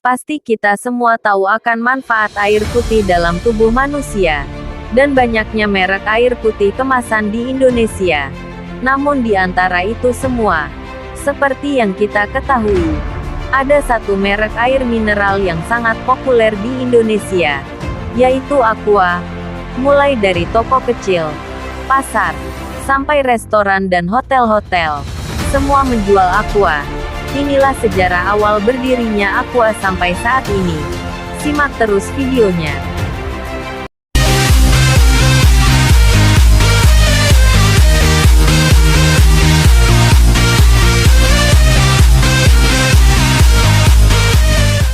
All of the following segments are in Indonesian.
Pasti kita semua tahu akan manfaat air putih dalam tubuh manusia. Dan banyaknya merek air putih kemasan di Indonesia. Namun di antara itu semua, seperti yang kita ketahui, ada satu merek air mineral yang sangat populer di Indonesia, yaitu Aqua. Mulai dari toko kecil, pasar, sampai restoran dan hotel-hotel, semua menjual Aqua. Inilah sejarah awal berdirinya Aqua sampai saat ini. Simak terus videonya.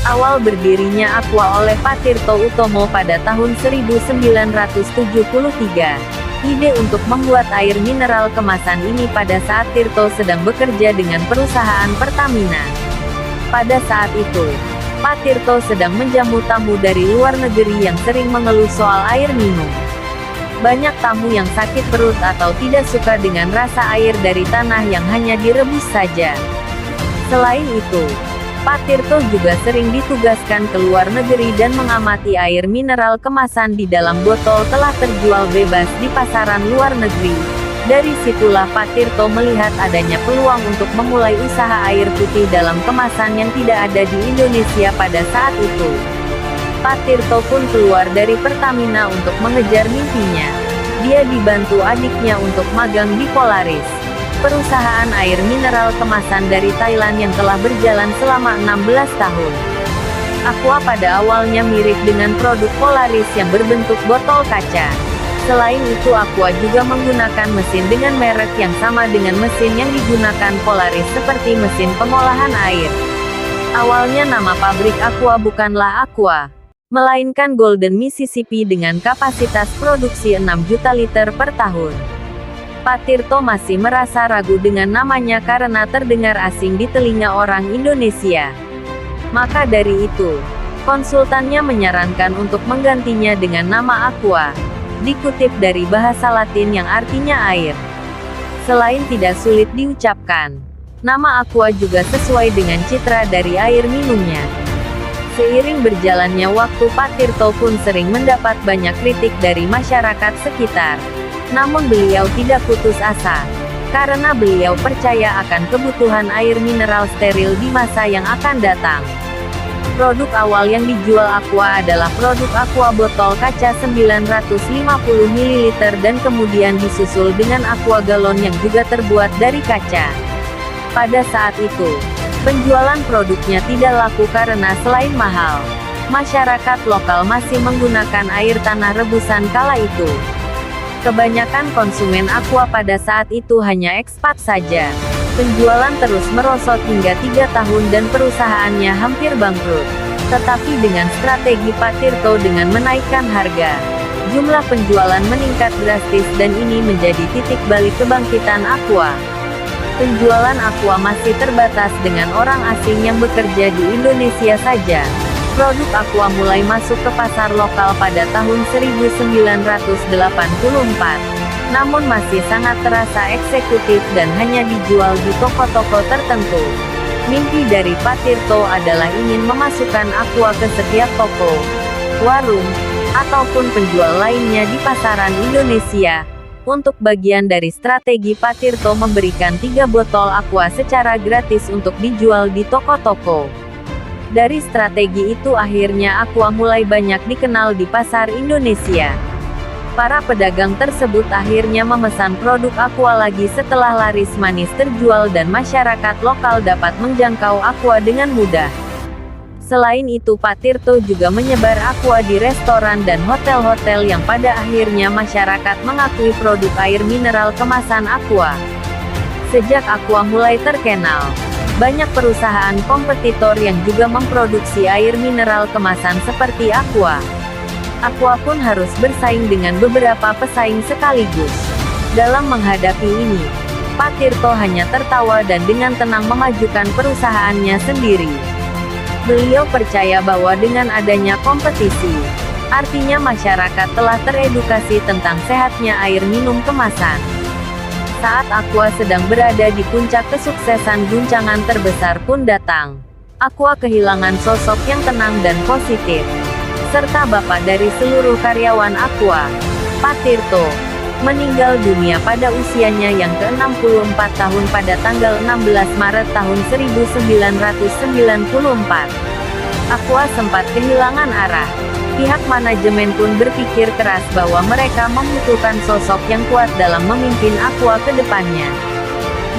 Awal berdirinya Aqua oleh Pak Tirto Utomo pada tahun 1973. Ide untuk membuat air mineral kemasan ini pada saat Tirto sedang bekerja dengan perusahaan Pertamina. Pada saat itu, Pak Tirto sedang menjamu tamu dari luar negeri yang sering mengeluh soal air minum. Banyak tamu yang sakit perut atau tidak suka dengan rasa air dari tanah yang hanya direbus saja. Selain itu, Pak Tirto juga sering ditugaskan ke luar negeri dan mengamati air mineral kemasan di dalam botol telah terjual bebas di pasaran luar negeri. Dari situlah Pak Tirto melihat adanya peluang untuk memulai usaha air putih dalam kemasan yang tidak ada di Indonesia pada saat itu. Pak Tirto pun keluar dari Pertamina untuk mengejar mimpinya. Dia dibantu adiknya untuk magang di Polaris, perusahaan air mineral kemasan dari Thailand yang telah berjalan selama 16 tahun. Aqua pada awalnya mirip dengan produk Polaris yang berbentuk botol kaca. Selain itu Aqua juga menggunakan mesin dengan merek yang sama dengan mesin yang digunakan Polaris seperti mesin pengolahan air. Awalnya nama pabrik Aqua bukanlah Aqua, melainkan Golden Mississippi dengan kapasitas produksi 6 juta liter per tahun. Pak Tirto masih merasa ragu dengan namanya karena terdengar asing di telinga orang Indonesia. Maka dari itu, konsultannya menyarankan untuk menggantinya dengan nama Aqua, dikutip dari bahasa Latin yang artinya air. Selain tidak sulit diucapkan, nama Aqua juga sesuai dengan citra dari air minumnya. Seiring berjalannya waktu Pak Tirto pun sering mendapat banyak kritik dari masyarakat sekitar. Namun beliau tidak putus asa, karena beliau percaya akan kebutuhan air mineral steril di masa yang akan datang. Produk awal yang dijual Aqua adalah produk Aqua botol kaca 950 ml dan kemudian disusul dengan Aqua galon yang juga terbuat dari kaca. Pada saat itu, penjualan produknya tidak laku karena selain mahal, masyarakat lokal masih menggunakan air tanah rebusan kala itu. Kebanyakan konsumen Aqua pada saat itu hanya ekspat saja. Penjualan terus merosot hingga 3 tahun dan perusahaannya hampir bangkrut. Tetapi dengan strategi Pak Tirto dengan menaikkan harga, jumlah penjualan meningkat drastis dan ini menjadi titik balik kebangkitan Aqua. Penjualan Aqua masih terbatas dengan orang asing yang bekerja di Indonesia saja. Produk Aqua mulai masuk ke pasar lokal pada tahun 1984, namun masih sangat terasa eksekutif dan hanya dijual di toko-toko tertentu. Mimpi dari Pak Tirto adalah ingin memasukkan Aqua ke setiap toko, warung, ataupun penjual lainnya di pasaran Indonesia. Untuk bagian dari strategi Pak Tirto memberikan 3 botol Aqua secara gratis untuk dijual di toko-toko. Dari strategi itu akhirnya Aqua mulai banyak dikenal di pasar Indonesia. Para pedagang tersebut akhirnya memesan produk Aqua lagi setelah laris manis terjual dan masyarakat lokal dapat menjangkau Aqua dengan mudah. Selain itu Pak Tirto juga menyebar Aqua di restoran dan hotel-hotel yang pada akhirnya masyarakat mengakui produk air mineral kemasan Aqua. Sejak Aqua mulai terkenal, banyak perusahaan kompetitor yang juga memproduksi air mineral kemasan seperti Aqua. Aqua pun harus bersaing dengan beberapa pesaing sekaligus. Dalam menghadapi ini, Pak Tirto hanya tertawa dan dengan tenang memajukan perusahaannya sendiri. Beliau percaya bahwa dengan adanya kompetisi, artinya masyarakat telah teredukasi tentang sehatnya air minum kemasan. Saat Aqua sedang berada di puncak kesuksesan, guncangan terbesar pun datang. Aqua kehilangan sosok yang tenang dan positif, serta bapak dari seluruh karyawan Aqua, Pak Tirto, meninggal dunia pada usianya yang ke-64 tahun pada tanggal 16 Maret tahun 1994. Aqua sempat kehilangan arah. Pihak manajemen pun berpikir keras bahwa mereka membutuhkan sosok yang kuat dalam memimpin Aqua ke depannya.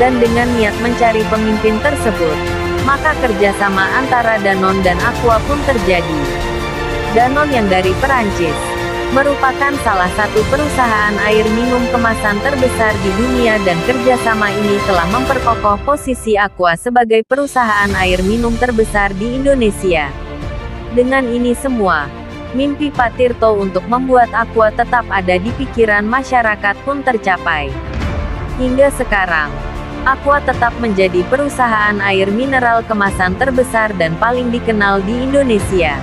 Dan dengan niat mencari pemimpin tersebut, maka kerjasama antara Danone dan Aqua pun terjadi. Danone yang dari Perancis, merupakan salah satu perusahaan air minum kemasan terbesar di dunia dan kerjasama ini telah memperkokoh posisi Aqua sebagai perusahaan air minum terbesar di Indonesia. Dengan ini semua, mimpi Pak Tirto untuk membuat Aqua tetap ada di pikiran masyarakat pun tercapai. Hingga sekarang, Aqua tetap menjadi perusahaan air mineral kemasan terbesar dan paling dikenal di Indonesia.